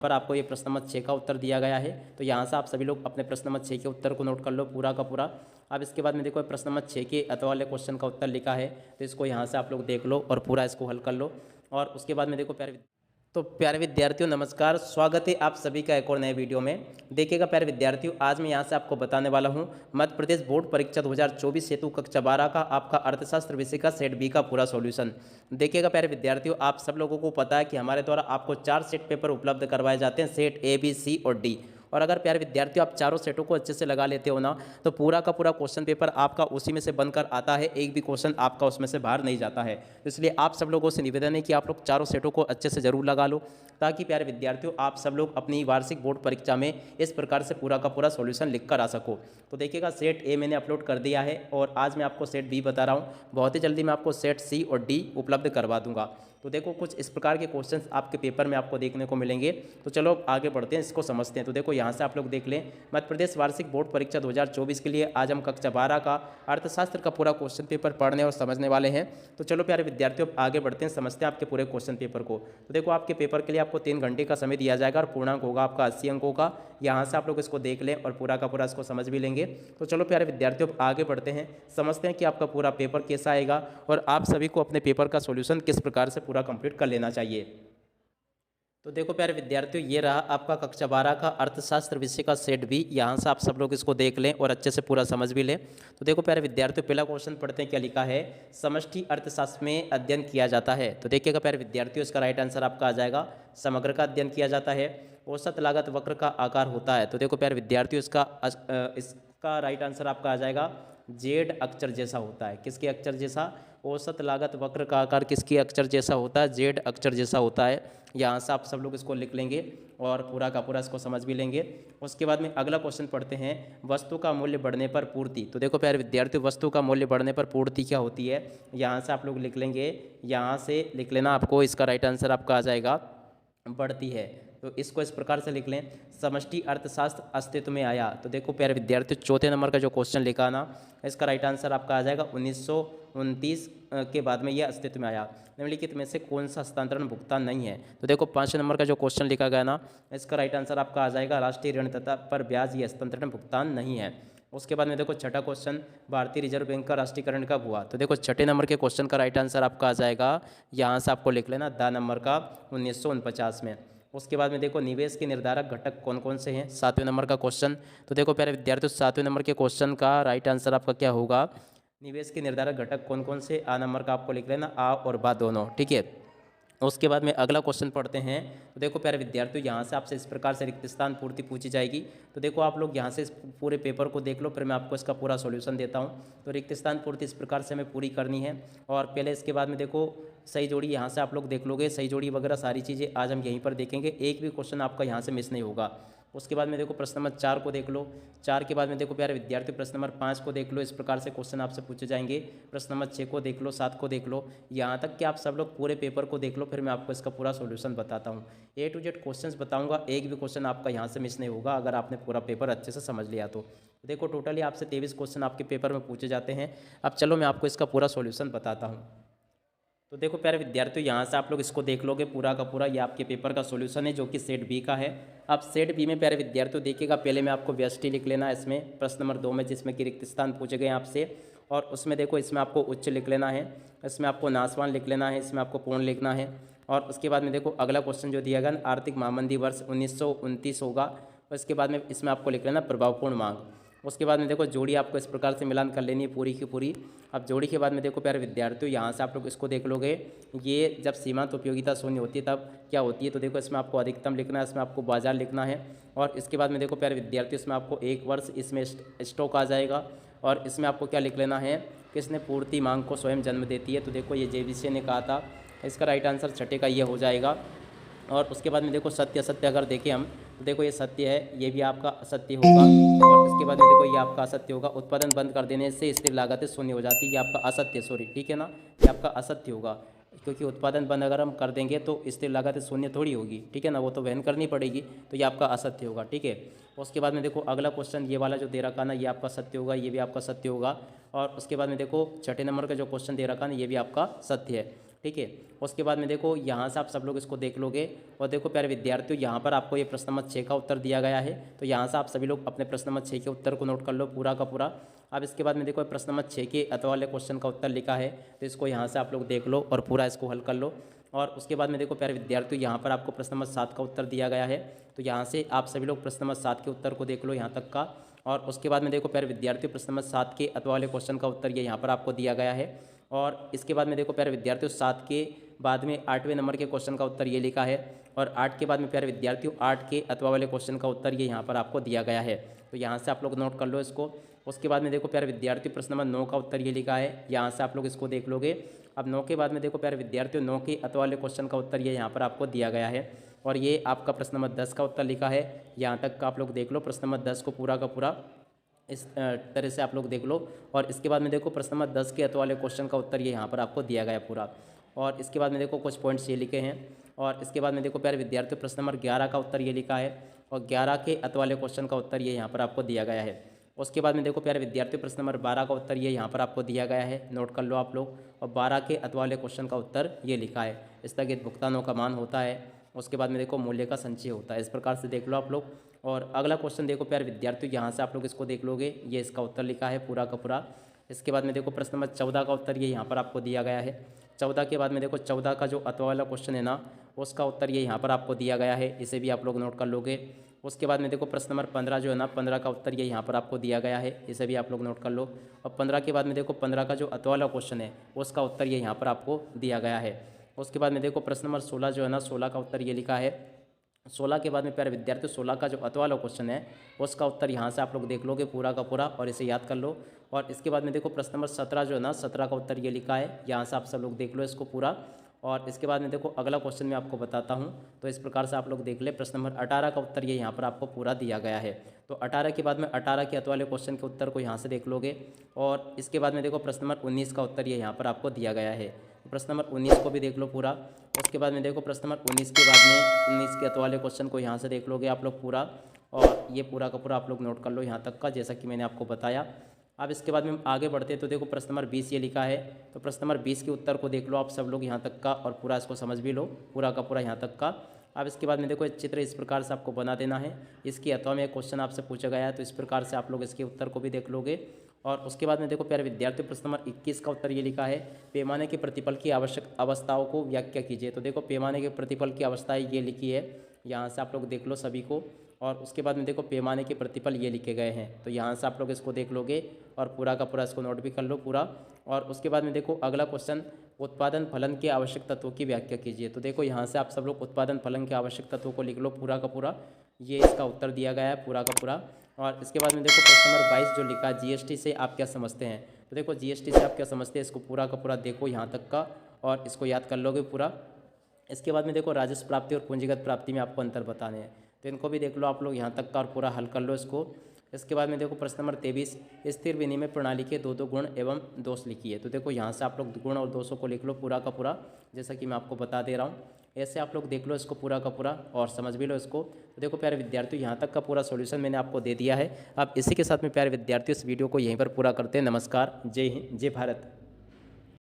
पर आपको ये प्रश्न नंबर 6 का उत्तर दिया गया है। तो यहाँ से आप सभी लोग अपने प्रश्न नंबर 6 के उत्तर को नोट कर लो पूरा का पूरा। अब इसके बाद में देखो प्रश्न नंबर 6 के अथवा वाले क्वेश्चन का उत्तर लिखा है, तो इसको यहाँ से आप लोग देख लो और पूरा इसको हल कर लो। और उसके बाद में देखो प्यारे विद्यार्थियों नमस्कार, स्वागत है आप सभी का एक और नए वीडियो में। देखिएगा प्यारे विद्यार्थियों, आज मैं यहाँ से आपको बताने वाला हूँ मध्य प्रदेश बोर्ड परीक्षा 2024 हेतु कक्षा 12 का आपका अर्थशास्त्र विषय का सेट बी का पूरा सॉल्यूशन। देखिएगा प्यारे विद्यार्थियों, आप सब लोगों को पता है कि हमारे द्वारा आपको 4 सेट पेपर उपलब्ध करवाए जाते हैं, सेट ए बी सी और डी। और अगर प्यारे विद्यार्थियों आप चारों सेटों को अच्छे से लगा लेते हो ना, तो पूरा का पूरा क्वेश्चन पेपर आपका उसी में से बनकर आता है, एक भी क्वेश्चन आपका उसमें से बाहर नहीं जाता है। इसलिए आप सब लोगों से निवेदन है कि आप लोग चारों सेटों को अच्छे से जरूर लगा लो, ताकि प्यारे विद्यार्थियों आप सब लोग अपनी वार्षिक बोर्ड परीक्षा में इस प्रकार से पूरा का पूरा सॉल्यूशन लिख कर आ सको। तो देखिएगा सेट ए मैंने अपलोड कर दिया है और आज मैं आपको सेट बी बता रहा हूँ। बहुत ही जल्दी मैं आपको सेट सी और डी उपलब्ध करवा दूंगा। तो देखो कुछ इस प्रकार के क्वेश्चंस आपके पेपर में आपको देखने को मिलेंगे। तो चलो आगे बढ़ते हैं, इसको समझते हैं। तो देखो यहाँ से आप लोग देख लें, मध्य प्रदेश वार्षिक बोर्ड परीक्षा 2024 के लिए आज हम कक्षा 12 का अर्थशास्त्र का पूरा क्वेश्चन पेपर पढ़ने और समझने वाले हैं। तो चलो प्यारे विद्यार्थियों अब आगे बढ़ते हैं, समझते हैं आपके पूरे क्वेश्चन पेपर को। तो देखो आपके पेपर के लिए आपको 3 घंटे का समय दिया जाएगा और पूर्णांक होगा आपका 80 अंकों का। यहाँ से आप लोग इसको देख लें और पूरा का पूरा इसको समझ भी लेंगे। तो चलो प्यारे विद्यार्थियों अब आगे बढ़ते हैं, समझते हैं कि आपका पूरा पेपर कैसा आएगा और आप सभी को अपने पेपर का सॉल्यूशन किस प्रकार से पूरा कंप्लीट कर लेना चाहिए। तो देखो प्यारे विद्यार्थियों, ये रहा आपका कक्षा 12 का अर्थशास्त्र विषय का सेट बी। यहाँ से आप सब लोग इसको देख लें और अच्छे से पूरा समझ भी लें। तो देखो प्यारे विद्यार्थियों, पहला क्वेश्चन पढ़ते हैं, क्या लिखा है। समष्टि अर्थशास्त्र में अध्ययन किया जाता है। तो देखिएगा प्यारे विद्यार्थियों, इसका राइट आंसर आपका आ जाएगा समग्र का अध्ययन किया जाता है। औसत लागत वक्र का आकार होता है। तो देखो प्यारे विद्यार्थियों, इसका राइट आंसर आपका आ जाएगा जेड अक्षर जैसा होता है। किसके अक्षर जैसा? औसत लागत वक्र का आकार किसके अक्षर जैसा होता है? जेड अक्षर जैसा होता है। यहाँ से आप सब लोग इसको लिख लेंगे और पूरा का पूरा इसको समझ भी लेंगे। उसके बाद में अगला क्वेश्चन पढ़ते हैं, वस्तु का मूल्य बढ़ने पर पूर्ति। तो देखो प्यारे विद्यार्थियों, वस्तु का मूल्य बढ़ने पर पूर्ति क्या होती है? यहाँ से आप लोग लिख लेंगे, यहाँ से लिख लेना आपको, इसका राइट आंसर आपका आ जाएगा बढ़ती है। तो इसको इस प्रकार से लिख लें, समष्टि अर्थशास्त्र अस्तित्व में आया। तो देखो प्यारे विद्यार्थियों, चौथे नंबर का जो क्वेश्चन लिखा ना, इसका राइट आंसर आपका आ जाएगा 1929 के बाद में यह अस्तित्व में आया। निम्नलिखित में से कौन सा हस्तांतरण भुगतान नहीं है? तो देखो 5 नंबर का जो क्वेश्चन लिखा गया ना, इसका राइट आंसर आपका आ जाएगा राष्ट्रीय ऋण तथा पर ब्याज ये हस्तांतरण भुगतान नहीं है। उसके बाद में देखो छठा क्वेश्चन, भारतीय रिजर्व बैंक का राष्ट्रीयकरण कब हुआ? तो देखो छठे नंबर के क्वेश्चन का राइट आंसर आपका आ जाएगा, यहाँ से आपको लिख लेना द नंबर का 1949 में। उसके बाद में देखो निवेश के निर्धारक घटक कौन कौन से हैं? 7वें नंबर का क्वेश्चन। तो देखो प्यारे विद्यार्थियों, 7वें नंबर के क्वेश्चन का राइट आंसर आपका क्या होगा? निवेश के निर्धारक घटक कौन कौन से? आ नंबर का आपको लिख लेना, आ और बा दोनों, ठीक है। उसके बाद में अगला क्वेश्चन पढ़ते हैं। तो देखो प्यारे विद्यार्थियों, यहाँ से आपसे इस प्रकार से रिक्त स्थान पूर्ति पूछी जाएगी। तो देखो आप लोग यहाँ से इस पूरे पेपर को देख लो, फिर मैं आपको इसका पूरा सॉल्यूशन देता हूँ। तो रिक्त स्थान पूर्ति इस प्रकार से हमें पूरी करनी है। और पहले इसके बाद में देखो सही जोड़ी, यहाँ से आप लोग देख लोगे, सही जोड़ी वगैरह सारी चीज़ें आज हम यहीं पर देखेंगे, एक भी क्वेश्चन आपका यहाँ से मिस नहीं होगा। उसके बाद में देखो प्रश्न नंबर 4 को देख लो। 4 के बाद में देखो प्यारे विद्यार्थी प्रश्न नंबर 5 को देख लो, इस प्रकार से क्वेश्चन आपसे पूछे जाएंगे। प्रश्न नंबर 6 को देख लो, 7 को देख लो, यहाँ तक कि आप सब लोग पूरे पेपर को देख लो, फिर मैं आपको इसका पूरा सॉल्यूशन बताता हूँ। A to Z क्वेश्चंस बताऊँगा, एक भी क्वेश्चन आपका यहाँ से मिस नहीं होगा अगर आपने पूरा पेपर अच्छे से समझ लिया तो। देखो टोटली आपसे 23 क्वेश्चन आपके पेपर में पूछे जाते हैं। अब चलो मैं आपको इसका पूरा सॉल्यूशन बताता हूँ। तो देखो प्यारे विद्यार्थियों, यहाँ से आप लोग इसको देख लोगे पूरा का पूरा, ये आपके पेपर का सॉल्यूशन है जो कि सेट बी का है। अब सेट बी में प्यारे विद्यार्थियों देखिएगा, पहले मैं आपको व्यष्टि लिख लेना है इसमें प्रश्न नंबर 2 में, जिसमें कि रिक्त स्थान पूछे गए आपसे। और उसमें देखो इसमें आपको उच्च लिख लेना है, इसमें आपको नासवान लिख लेना है, इसमें आपको पूर्ण लिखना है। और उसके बाद में देखो अगला क्वेश्चन जो दिया गया आर्थिक महामंदी वर्ष 1929 होगा। और इसके बाद में इसमें आपको लिख लेना प्रभावपूर्ण मांग। उसके बाद में देखो जोड़ी आपको इस प्रकार से मिलान कर लेनी है पूरी की पूरी। अब जोड़ी के बाद में देखो प्यारे विद्यार्थियों, यहाँ से आप लोग इसको देख लोगे, ये जब सीमांत उपयोगिता शून्य होती है तब क्या होती है? तो देखो इसमें आपको अधिकतम लिखना है, इसमें आपको बाजार लिखना है। और इसके बाद में देखो प्यारे विद्यार्थियों, इसमें आपको 1 वर्ष इसमें स्टॉक आ जाएगा। और इसमें आपको क्या लिख लेना है? किसने पूर्ति मांग को स्वयं जन्म देती है? तो देखो ये जेबीसी ने कहा था। इसका राइट आंसर छठे का ये हो जाएगा। और उसके बाद में देखो सत्य असत्य अगर देखें हम, तो देखो ये सत्य है, ये भी आपका असत्य होगा। और इसके बाद में देखो ये आपका असत्य होगा। उत्पादन बंद कर देने से स्थिर लागतें शून्य हो जाती है, ये आपका असत्य, सॉरी, ठीक है ना, ये आपका असत्य होगा। क्योंकि उत्पादन बंद अगर हम कर देंगे तो स्थिर लागतें शून्य थोड़ी होगी, ठीक है ना, वो तो वहन करनी पड़ेगी, तो ये आपका असत्य होगा, ठीक है। उसके बाद में देखो अगला क्वेश्चन ये वाला जो दे रखा ना, ये आपका सत्य होगा, ये भी आपका सत्य होगा। और उसके बाद में देखो छठे नंबर का जो क्वेश्चन दे रखा ना, ये भी आपका सत्य है। ठीक है। उसके बाद में देखो यहाँ से आप सब लोग इसको देख लोगे और देखो प्यारे विद्यार्थियों, यहाँ पर आपको ये प्रश्न नंबर 6 का उत्तर दिया गया है। तो यहाँ से आप सभी लोग अपने प्रश्न नंबर 6 के उत्तर को नोट कर लो पूरा का पूरा। अब इसके बाद में देखो प्रश्न नंबर 6 के अथवा वाले क्वेश्चन का उत्तर लिखा है, तो इसको यहाँ से आप लोग देख लो और पूरा इसको हल कर लो। और उसके बाद में देखो प्यारे विद्यार्थियों, यहाँ पर आपको प्रश्न नंबर 7 का उत्तर दिया गया है। तो यहाँ से आप सभी लोग प्रश्न नंबर 7 के उत्तर को देख लो यहाँ तक का। और उसके बाद में देखो प्यारे विद्यार्थियों, प्रश्न नंबर 7 के अथवा वाले क्वेश्चन का उत्तर ये यहाँ पर आपको दिया गया है। और इसके बाद में देखो प्यारे विद्यार्थियों, 7 के बाद में 8वें नंबर के क्वेश्चन का उत्तर ये लिखा है। और 8 के बाद में प्यारे विद्यार्थियों 8 के अथवा वाले क्वेश्चन का उत्तर ये यहाँ पर आपको दिया गया है। तो यहाँ से आप लोग नोट कर लो इसको। उसके बाद में देखो प्यारे विद्यार्थियों, प्रश्न नंबर 9 का उत्तर ये लिखा है, यहाँ से आप लोग इसको देख लोगे। अब 9 के बाद में देखो प्यारे विद्यार्थियों 9 के अथवा वाले क्वेश्चन का उत्तर ये यहाँ पर आपको दिया गया है। और ये आपका प्रश्न नंबर 10 का उत्तर लिखा है, यहाँ तक का आप लोग देख लो। प्रश्न नंबर 10 को पूरा का पूरा इस तरह से आप लोग देख लो। और इसके बाद में देखो प्रश्न नंबर 10 के अथवा वाले क्वेश्चन का उत्तर ये यहाँ पर आपको दिया गया पूरा। और इसके बाद में देखो कुछ पॉइंट्स ये लिखे हैं। और इसके बाद में देखो प्यारे विद्यार्थियों, प्रश्न नंबर 11 का उत्तर ये लिखा है और 11 के अथवा वाले क्वेश्चन का उत्तर ये यहाँ पर आपको दिया गया है। उसके बाद में देखो प्यारे विद्यार्थियों, प्रश्न नंबर 12 का उत्तर ये यहाँ पर आपको दिया गया है, नोट कर लो आप लोग। और 12 के अथवा वाले क्वेश्चन का उत्तर ये लिखा है, स्थगित भुगतानों का मान होता है। उसके बाद में देखो मूल्य का संचय होता है। इस प्रकार से देख लो आप लोग। और अगला क्वेश्चन देखो प्यारे विद्यार्थियों, यहाँ से आप लोग इसको देख लोगे, ये इसका उत्तर लिखा है पूरा का पूरा। इसके बाद में देखो प्रश्न नंबर 14 का उत्तर ये यहाँ पर आपको दिया गया है। 14 के बाद में देखो 14 का जो अथवा वाला क्वेश्चन है ना, उसका उत्तर ये यहाँ पर आपको दिया गया है, इसे भी आप लोग नोट कर लोगे। उसके बाद में देखो प्रश्न नंबर 15 जो है ना, 15 का उत्तर ये यहाँ पर आपको दिया गया है, इसे भी आप लोग नोट कर लो। और 15 के बाद में देखो 15 का जो अथवा वाला क्वेश्चन है उसका उत्तर ये यहाँ पर आपको दिया गया है। उसके बाद में देखो प्रश्न नंबर 16 जो है ना, 16 का उत्तर ये लिखा है। 16 के बाद में प्यारे विद्यार्थियों 16 का जो अथवा वाला क्वेश्चन है उसका उत्तर यहाँ से आप लोग देख लोगे पूरा का पूरा और इसे याद कर लो। और इसके बाद में देखो प्रश्न नंबर 17 जो है ना, 17 का उत्तर ये लिखा है, यहाँ से आप सब लोग देख लो इसको पूरा। और इसके बाद में देखो अगला क्वेश्चन मैं आपको बताता हूँ, तो इस प्रकार से आप लोग देख ले। प्रश्न नंबर 18 का उत्तर ये यहाँ पर आपको पूरा दिया गया है। तो 18 के बाद में 18 के अथवा वाले क्वेश्चन के उत्तर को यहाँ से देख लोगे। और इसके बाद में देखो प्रश्न नंबर 19 का उत्तर ये यहाँ पर आपको दिया गया है। प्रश्न नंबर 19 को भी देख लो पूरा। उसके बाद में देखो प्रश्न नंबर 19 के बाद में 19 के अथवा वाले क्वेश्चन को यहाँ से देख लोगे आप लोग पूरा। और ये पूरा का पूरा आप लोग नोट कर लो यहाँ तक का, जैसा कि मैंने आपको बताया। अब इसके बाद में आगे बढ़ते हैं, तो देखो प्रश्न नंबर 20 ये लिखा है। तो प्रश्न नंबर 20 के उत्तर को देख लो आप सब लोग यहाँ तक का और पूरा इसको समझ भी लो पूरा का पूरा यहाँ तक का। अब इसके बाद में देखो चित्र इस प्रकार से आपको बना देना है। इसके अथवा में एक क्वेश्चन आपसे पूछा गया है, तो इस प्रकार से आप लोग इसके उत्तर को भी देख लोगे। और उसके बाद में देखो प्यारे विद्यार्थियों, प्रश्न नंबर 21 का उत्तर ये लिखा है, पैमाने के प्रतिफल की आवश्यक अवस्थाओं को व्याख्या कीजिए। तो देखो पैमाने के प्रतिफल की अवस्थाएं ये लिखी है, यहाँ से आप लोग देख लो सभी को। और उसके बाद में देखो पैमाने के प्रतिफल ये लिखे गए हैं, तो यहाँ से आप लोग इसको देख लोगे और पूरा का पूरा इसको नोट भी कर लो पूरा। और उसके बाद में देखो अगला क्वेश्चन, उत्पादन फलन के आवश्यक तत्वों की व्याख्या कीजिए। तो देखो यहाँ से आप सब लोग उत्पादन फलन के आवश्यक तत्वों को लिख लो पूरा का पूरा, ये इसका उत्तर दिया गया है पूरा का पूरा। और इसके बाद में देखो प्रश्न नंबर 22 जो लिखा है, जीएसटी से आप क्या समझते हैं। तो देखो जीएसटी से आप क्या समझते हैं, इसको पूरा का पूरा देखो यहाँ तक का और इसको याद कर लोगे पूरा। इसके बाद में देखो राजस्व प्राप्ति और पूंजीगत प्राप्ति में आपको अंतर बताने हैं, तो इनको भी देख लो आप लोग यहाँ तक का और पूरा हल कर लो इसको। इसके बाद में देखो प्रश्न नंबर 23, स्थिर विनिमय प्रणाली के दो गुण एवं दोष लिखिए। तो देखो यहाँ से आप लोग गुण और दोषों को लिख लो पूरा का पूरा, जैसा कि मैं आपको बता दे रहा हूँ। ऐसे आप लोग देख लो इसको पूरा का पूरा और समझ भी लो इसको। तो देखो प्यारे विद्यार्थियों, यहाँ तक का पूरा सॉल्यूशन मैंने आपको दे दिया है। अब इसी के साथ में प्यारे विद्यार्थियों इस वीडियो को यहीं पर पूरा करते हैं। नमस्कार, जय हिंद, जय भारत।